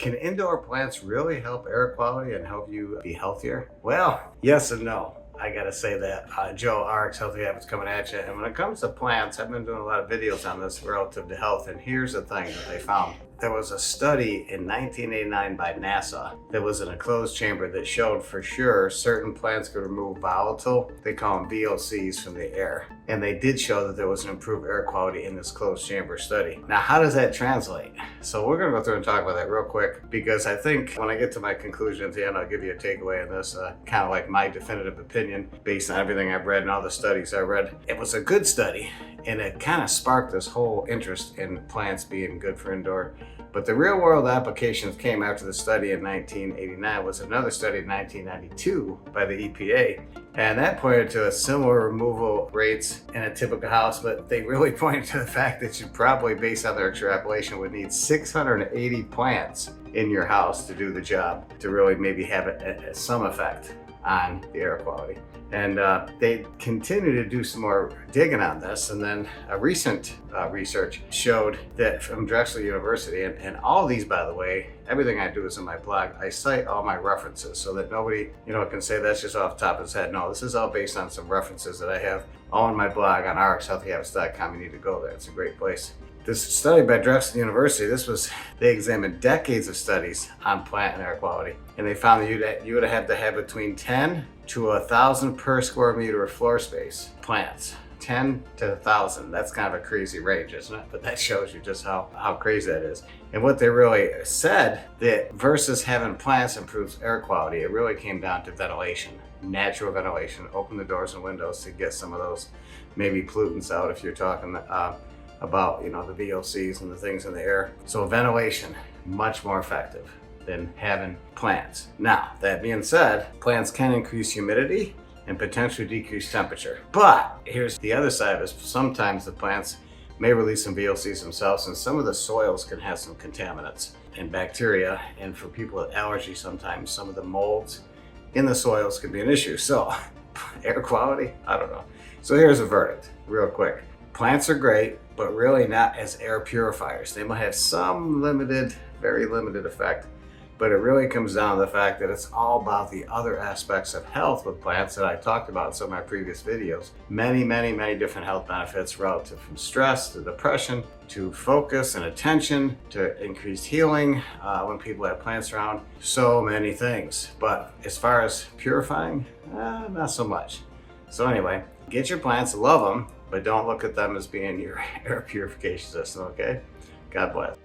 Can indoor plants really help air quality and help you be healthier? Well, yes and no. I gotta say that. Joe, RX Healthy Habits coming at you. And when it comes to plants, I've been doing a lot of videos on this relative to health. And here's the thing that they found. There was a study in 1989 by NASA that was in a closed chamber that showed for sure certain plants could remove volatile, they call them VOCs, from the air. And they did show that there was an improved air quality in this closed chamber study. Now, how does that translate? So we're gonna go through and talk about that real quick, because I think when I get to my conclusion at the end, I'll give you a takeaway on this, kind of like my definitive opinion based on everything I've read and all the studies I read. It was a good study, and it kind of sparked this whole interest in plants being good for indoor. But the real world applications came after the study in 1989. Was another study in 1992 by the EPA. And that pointed to a similar removal rates in a typical house, but they really pointed to the fact that you probably, based on their extrapolation, would need 680 plants in your house to do the job, to really maybe have some effect on the air quality. And they continue to do some more digging on this. And then a recent research showed that from Drexel University, and all these, by the way, everything I do is in my blog. I cite all my references so that nobody, can say that's just off the top of his head. No, this is all based on some references that I have all in my blog on RxHealthyHabits.com. You need to go there. It's a great place. This study by Drexel University, they examined decades of studies on plant and air quality. And they found that you would have to have between 10 to 1,000 per square meter of floor space plants. 10 to 1,000, that's kind of a crazy range, isn't it? But that shows you just how crazy that is. And what they really said, that versus having plants improves air quality, it really came down to ventilation, natural ventilation. Open the doors and windows to get some of those maybe pollutants out if you're talking about the VOCs and the things in the air. So ventilation, much more effective than having plants. Now, that being said, plants can increase humidity and potentially decrease temperature. But here's the other side of it. Sometimes the plants may release some VOCs themselves, and some of the soils can have some contaminants and bacteria. And for people with allergies, sometimes some of the molds in the soils can be an issue. So air quality, I don't know. So here's a verdict real quick. Plants are great, but really not as air purifiers. They might have some very limited effect, but it really comes down to the fact that it's all about the other aspects of health with plants that I talked about in some of my previous videos. Many, many, many different health benefits relative from stress to depression, to focus and attention, to increased healing when people have plants around. So many things. But as far as purifying, not so much. So anyway, get your plants, love them, but don't look at them as being your air purification system, okay? God bless.